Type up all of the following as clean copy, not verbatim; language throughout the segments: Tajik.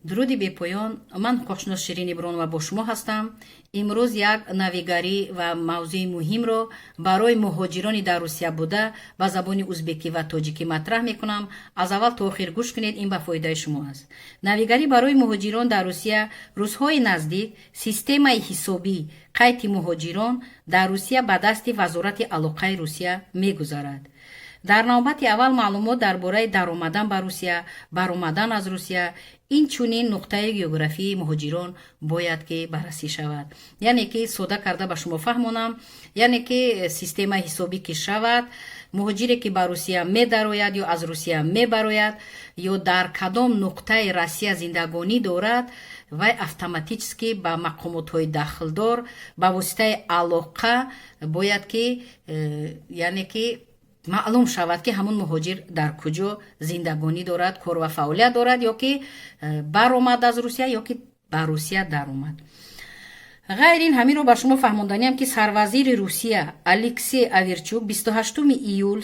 дуруди бепоён. Ман ҳуқуқшинос Ширин Ибронова бо шумо ҳастам. имрӯз як навигарӣ ва мавзӯи муҳимро барои муҳоҷирони дар Русия буда ба забони узбекӣ ва тоҷикӣ матраҳ мекунам. аз аввал то охир гӯш кунед, ин ба фоидаи шумо аст. навигарӣ барои муҳоҷирон дар Русия рӯзҳои наздик системаи ҳисобӣ қайти муҳоҷирон дар Русия ба дасти Вазорати алоқаи Русия мегузарад. дар навбати аввал маълумот дар бораи даромадан ба Русия, баромадан аз Русия, инчунин нуқтаи географии муҳоҷирон бояд ки баррасӣ шавад. яъне ки сода карда ба шумо фаҳмонам, яъне ки системаи ҳисобӣ ки шавад, муҳоҷире ки ба Русия медарояд ё аз Русия мебарояд ё дар кадом нуқтаи Россия зиндагонӣ дорад, вай автоматически ба мақомотҳои дахлдор ба воситаи алоқа бояд ки яъне ки маълум шавад ки ҳамон муҳоҷир дар куҷо зиндагонӣ дорад, кор ва фаъолият дорад, ё ки баромад аз Русия ё ки ба Русия даромад. ғайр ин ҳаминро ба шумо фаҳмонданиям ки сарвазири Русия Алексей Аверчук 28 июл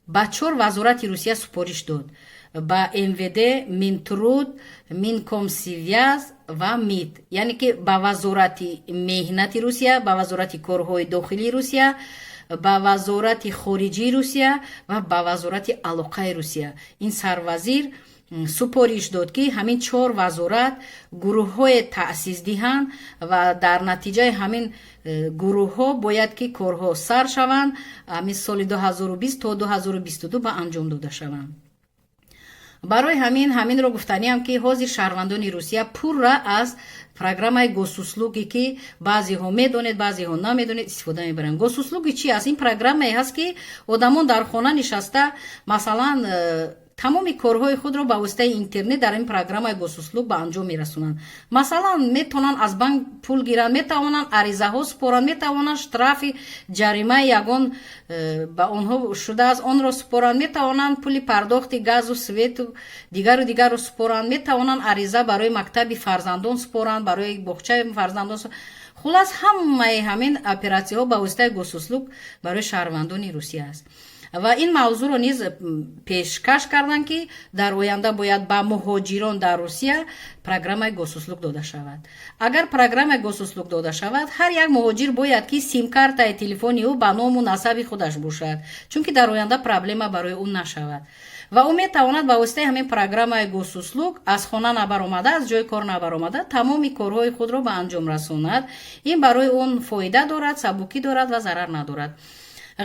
ба 4 вазорати Русия супориш дод: ба МВД, Минтруд, Минкомсвяз ва МИД, яъне ки ба Вазорати меҳнати Русия, ба Вазорати корҳои дохилии Русия, ба Вазорати хориҷии Русия ва ба Вазорати алоқаи Русия. ин сарвазир супориш дод ки ҳамин 4 вазорат гурӯҳҳое таъсис диҳанд ва дар натиҷаи ҳамин гурӯҳҳо бояд ки корҳо сар шаванд, ҳамин соли 2020 то 2022 ба анҷом дода шаванд. барои ҳаминро гуфтаниам ки ҳозир шаҳрвандони Русия пурра аз программаи госуслуге ки баъзеҳо медонед, баъзеҳо намедонед, истифода мебаранд. госуслуги чи аст? ин программае ҳаст ки одамон дар хона нишаста масалан тамоми корҳои худро ба воситаи интернет дар ин программаи госуслуг ба анҷом мерасонанд. масалан метавонанд аз банк пул гиранд, метавонанд аризаҳо супоранд, метавонанд штрафи ҷаримаи ягон ба онҳо шудааст онро супоранд, метавонанд пули пардохти газу свету дигару супоранд, метавонанд ариза барои мактаби фарзандон супоранд, барои боғчаи фарзандон. хулас ҳамаи ҳамин оператсияҳо ба воситаи госуслуг барои шаҳрвандони Русия аст. ва ин мавзӯъро низ пешкаш карданд ки дар оянда бояд ба муҳоҷирон дар Русия программаи госуслуг дода шавад. агар программаи госуслуг дода шавад, ҳар як муҳоҷир бояд ки симкартаи телефони ӯ ба ному насаби худаш бошад, чунки дар оянда проблема барои ӯ нашавад. ва ӯ метавонад ба воситаи ҳамин программаи госуслуг аз хона набаромада, аз ҷои кор набаромада, тамоми корҳои худро ба анҷом расонад. ин барои он фоида дорад, сабукӣ дорад ва зарар надорад.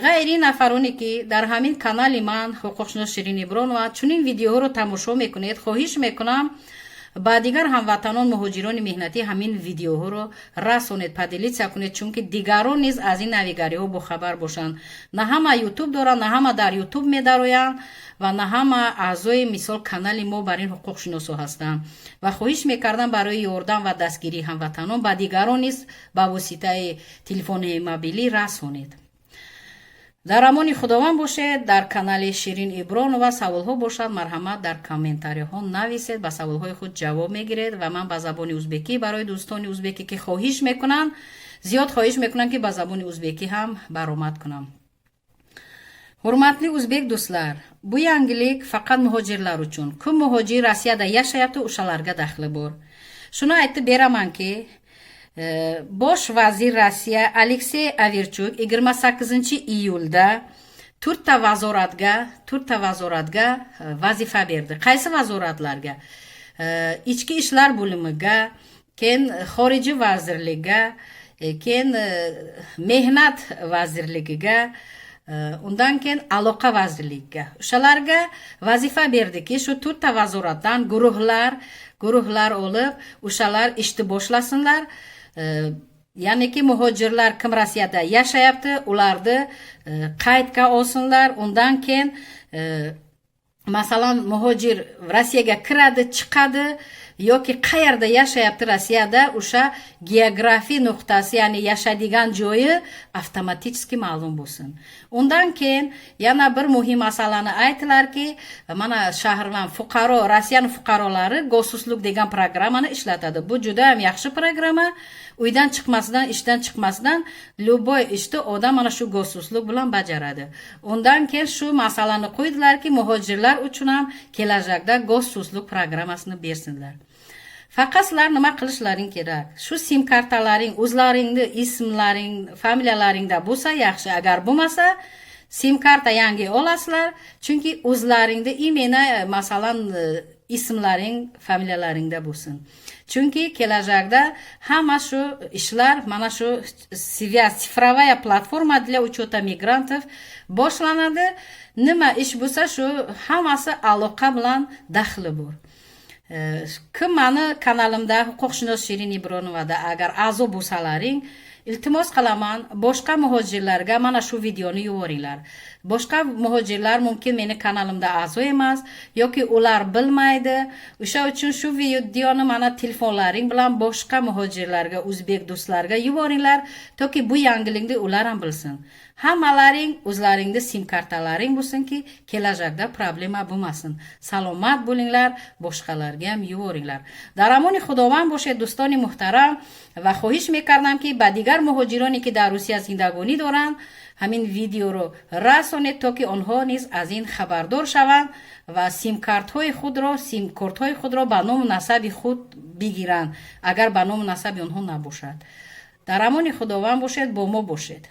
ғайр ин нафароне ки дар ҳамин канали ман ҳуқуқшинос Ширин Ибронова чунин видеоҳоро тамошо мекунед, хоҳиш мекунам ба дигар ҳамватанон муҳоҷирони меҳнатӣ ҳамин видеоҳоро расонед, падилитсия кунед, чунки дигарон низ аз ин навигариҳо бохабар бошанд. на ҳама ютуб доранд, на ҳама дар ютуб медароянд ва на ҳама аъзои мисол канали мо бар ин ҳуқуқшиносо ҳастанд. ва хоҳиш мекардам барои ёрдам ва дастгирии ҳамватанон ба дигарон низ ба воситаи телефони мобилӣ расонед. дар амони худованд бошед. дар канали Ширин Ибронова саволҳо бошад, марҳамат дар комментариҳо нависед, ба саволҳои худ ҷавоб мегиред ва ман ба забони узбекӣ барои дӯстони узбекӣ ки хоҳиш мекунанд, зиёд хоҳиш мекунам ки ба забони узбекӣ ҳам баромад кунам. ҳурматли ӯзбек дӯстлар, бу янгилик фақат муҳоҷирлар учун. Кум муҳоҷир Россияда яшаябту ӯшаларга дахлӣ бор. Шуно айтиб бераман ки бош вазир Россия Алексей Аверчук 28 июлда турта вазоратга вазифа берди. Qaysi vazoratlarga? Ichki ishlar bo'limiga, keyin xorijiy vazirligiga, keyin mehnat vazirligiga, undan keyin aloqa vazirligiga. O'shalarga vazifa berdiki, shu to'rtta vazoratdan guruhlar olib, o'shalar ishni boshlasinlar. Ya'ni ki muhojirlar kim Rossiyada yashayapti, ularni qaydga olsinlar. Undan keyin masalan muhojir Rossiyaga kiradi, chiqadi yoki qayerda yashayapti Rossiyada, o'sha geografiya nuqtasi, ya'ni yashaydigan joyi avtomatik ma'lum bo'lsin. Undan keyin yana bir muhim masalani aytdilarki, mana shaharvan fuqaro, Rossiyaning fuqarolari gosusluk degan programmani ishlatadi. Bu juda ham yaxshi programma. Uydan chiqmasdan, ishdan chiqmasdan любой ishni odam mana shu gosusluk bilan bajaradi. Undan keyin shu masalani qo'ydilarki, muhojirlar uchun ham kelajakda gosusluk programmasini bersinlar. faqat sizlar nima qilishlaring kerak, shu sim kartalaring o'zlaringni ismlaring familiyalaringda bo'lsa yaxshi, agar bo'lmasa sim karta yangi olasizlar, chunki o'zlaringda imena masalan ismlaring familiyalaringda bo'lsin. Chunki kelajakda hamma shu ishlar mana shu sifrovaya platforma для учета migrantov boshlanadi. Nima ish bo'lsa shu hammasi aloqa bilan daxli bor. Kim mani kanalimda huquqshunos Shirin Ibronovada agar a'zo bo'lsalaring, iltimos qilaman, boshqa muhojirlarga mana shu videoni yuboringlar. Boshqa muhojirlar mumkin meni kanalimda a'zo emas yoki ular bilmaydi. O'sha uchun shu videoni mana telefonlaring bilan boshqa muhojirlarga, o'zbek do'stlarga yuboringlar, toki bu yangilikni ular ham bilsin. Hammalaring o'zlaringda sim kartalaring bo'lsinki, kelajakda problema bo'lmasin. Salomat bo'linglar, boshqalarga ham yuboringlar. Дар амони худованд бошед дӯстони муҳтарам ва хоҳиш мекардам ки ба дигар муҳоҷироне ки дар Русия зиндагонӣ доранд ҳамин видеоро расонед, то ки онҳо низ аз ин хабардор шаванд ва сим-картҳои худро ба ному насаби худ бигиранд, агар ба ному насаби онҳо набошад. Дар амони худованд бошед, бо мо бошед.